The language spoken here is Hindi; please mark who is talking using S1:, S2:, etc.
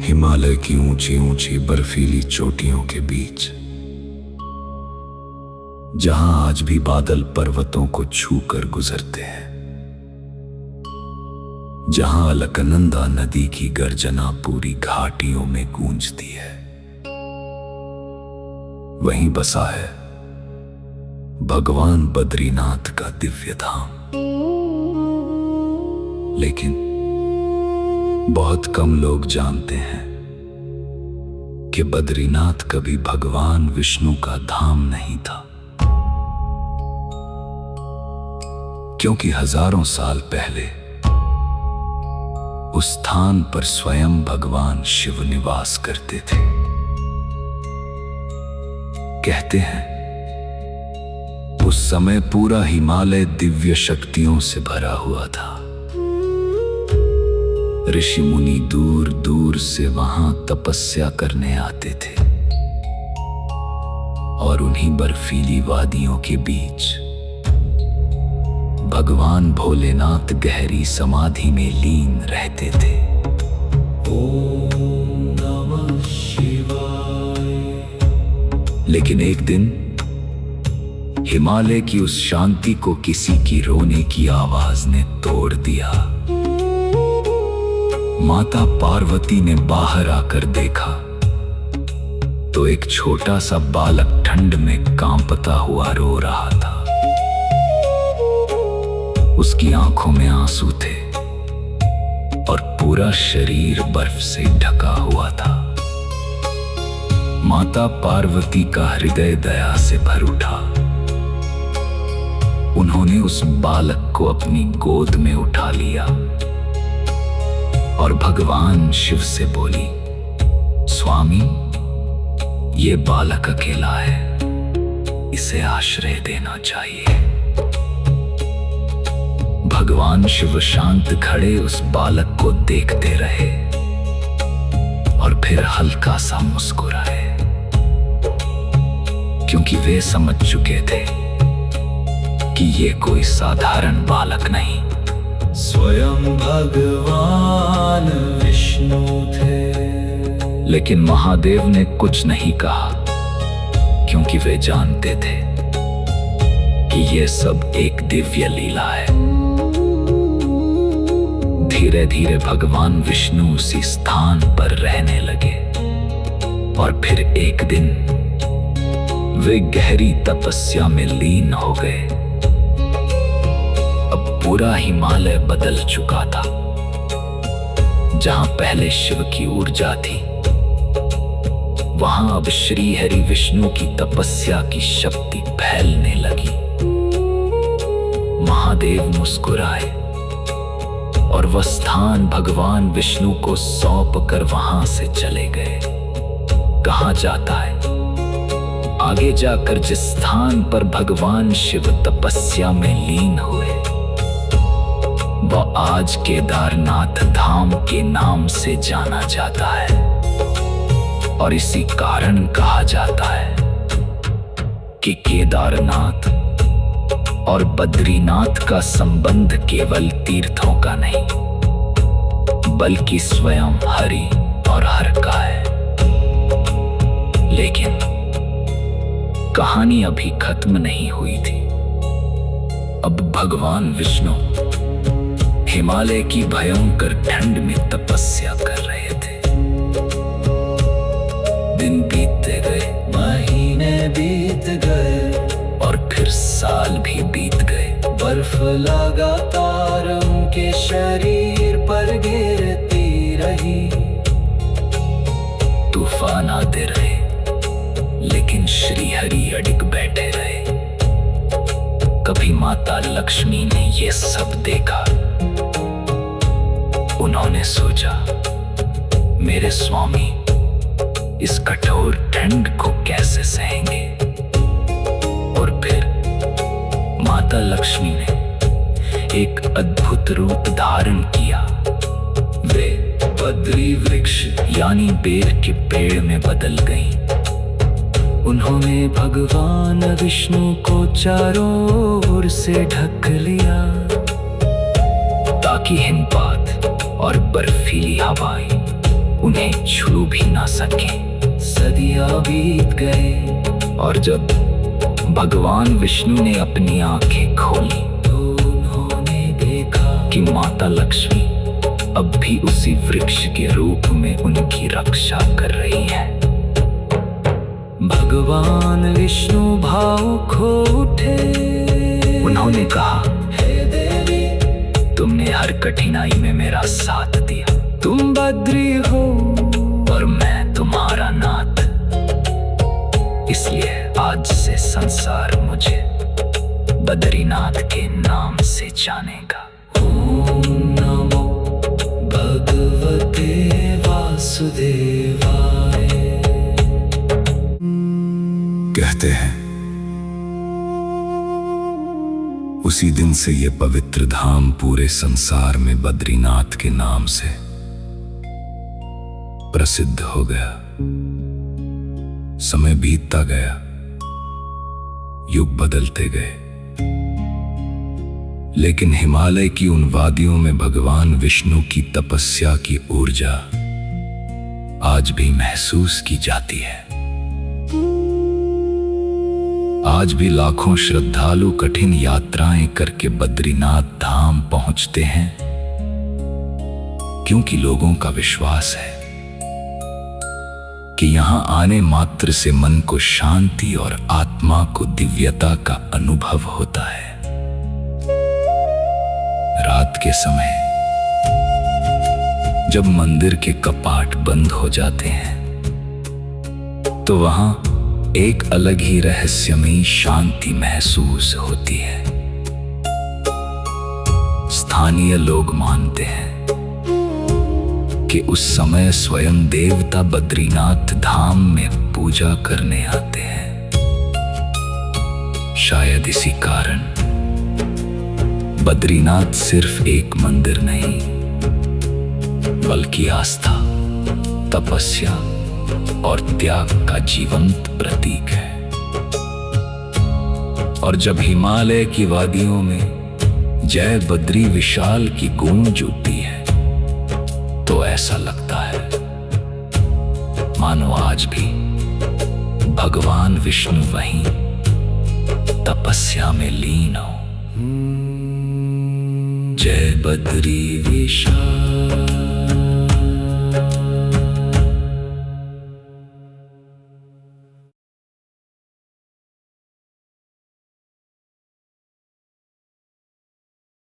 S1: हिमालय की ऊंची ऊंची बर्फीली चोटियों के बीच, जहां आज भी बादल पर्वतों को छूकर गुजरते हैं, जहां अलकनंदा नदी की गर्जना पूरी घाटियों में गूंजती है, वहीं बसा है भगवान बद्रीनाथ का दिव्य धाम। लेकिन बहुत कम लोग जानते हैं कि बद्रीनाथ कभी भगवान विष्णु का धाम नहीं था, क्योंकि हजारों साल पहले उस स्थान पर स्वयं भगवान शिव निवास करते थे। कहते हैं उस समय पूरा हिमालय दिव्य शक्तियों से भरा हुआ था। ऋषि मुनि दूर दूर से वहां तपस्या करने आते थे और उन्हीं बर्फीली वादियों के बीच भगवान भोलेनाथ गहरी समाधि में लीन रहते थे। ओम नमः शिवाय। लेकिन एक दिन हिमालय की उस शांति को किसी की रोने की आवाज ने तोड़ दिया। माता पार्वती ने बाहर आकर देखा तो एक छोटा सा बालक ठंड में कांपता हुआ रो रहा था। उसकी आंखों में आंसू थे और पूरा शरीर बर्फ से ढका हुआ था। माता पार्वती का हृदय दया से भर उठा। उन्होंने उस बालक को अपनी गोद में उठा लिया और भगवान शिव से बोली, स्वामी, ये बालक अकेला है, इसे आश्रय देना चाहिए। भगवान शिव शांत खड़े उस बालक को देखते रहे और फिर हल्का सा मुस्कुराए, क्योंकि वे समझ चुके थे कि ये कोई साधारण बालक नहीं, स्वयं भगवान विष्णु थे। लेकिन महादेव ने कुछ नहीं कहा, क्योंकि वे जानते थे कि ये सब एक दिव्य लीला है। धीरे धीरे भगवान विष्णु उसी स्थान पर रहने लगे और फिर एक दिन वे गहरी तपस्या में लीन हो गए। अब पूरा हिमालय बदल चुका था। जहां पहले शिव की ऊर्जा थी, वहां अब श्री हरि विष्णु की तपस्या की शक्ति फैलने लगी। महादेव मुस्कुराए और वह स्थान भगवान विष्णु को सौंप कर वहां से चले गए। कहा जाता है, आगे जाकर जिस स्थान पर भगवान शिव तपस्या में लीन हुए, वह आज केदारनाथ धाम के नाम से जाना जाता है। और इसी कारण कहा जाता है कि केदारनाथ और बद्रीनाथ का संबंध केवल तीर्थों का नहीं, बल्कि स्वयं हरि और हर का है। लेकिन कहानी अभी खत्म नहीं हुई थी। अब भगवान विष्णु हिमालय की भयंकर ठंड में तपस्या कर रहे थे। दिन बीतते गए, महीने बीत गए और फिर साल भी बीत गए। बर्फ लगातार उनके शरीर पर गिरती रही। तूफान आते रहे, लेकिन श्री हरि अडिग बैठे रहे। कभी माता लक्ष्मी ने ये सब देखा। उन्होंने सोचा, मेरे स्वामी इस कठोर ठंड को कैसे सहेंगे। और फिर माता लक्ष्मी ने एक अद्भुत रूप धारण किया। वे बद्री वृक्ष यानी बेर के पेड़ में बदल गईं। उन्होंने भगवान विष्णु को चारों ओर से ढक लिया, बाकी हिमपात और बर्फीली हवाएं उन्हें छू भी ना सके। सदियां बीत गए और जब भगवान विष्णु ने अपनी आंखें खोली तो उन्होंने देखा कि माता लक्ष्मी अब भी उसी वृक्ष के रूप में उनकी रक्षा कर रही है। भगवान विष्णु भावुक हो उठे। उन्होंने कहा, हे देवी, तुमने हर कठिनाई में मेरा साथ दिया। तुम बद्री हो और मैं तुम्हारा नाथ, इसलिए आज से संसार मुझे बद्रीनाथ के नाम से जानेगा। ओम नमो भगवते वासुदेवाय।
S2: कहते हैं उसी दिन से ये पवित्र धाम पूरे संसार में बद्रीनाथ के नाम से प्रसिद्ध हो गया। समय बीतता गया, युग बदलते गए, लेकिन हिमालय की उन वादियों में भगवान विष्णु की तपस्या की ऊर्जा आज भी महसूस की जाती है। आज भी लाखों श्रद्धालु कठिन यात्राएं करके बद्रीनाथ धाम पहुंचते हैं, क्योंकि लोगों का विश्वास है कि यहां आने मात्र से मन को शांति और आत्मा को दिव्यता का अनुभव होता है। रात के समय जब मंदिर के कपाट बंद हो जाते हैं तो वहां एक अलग ही रहस्यमयी शांति महसूस होती है। स्थानीय लोग मानते हैं कि उस समय स्वयं देवता बद्रीनाथ धाम में पूजा करने आते हैं। शायद इसी कारण बद्रीनाथ सिर्फ एक मंदिर नहीं, बल्कि आस्था, तपस्या और त्याग का जीवंत प्रतीक है। और जब हिमालय की वादियों में जय बद्री विशाल की गूंज उठती है तो ऐसा लगता है मानो आज भी भगवान विष्णु वहीं तपस्या में लीन हो। जय बद्री विशाल।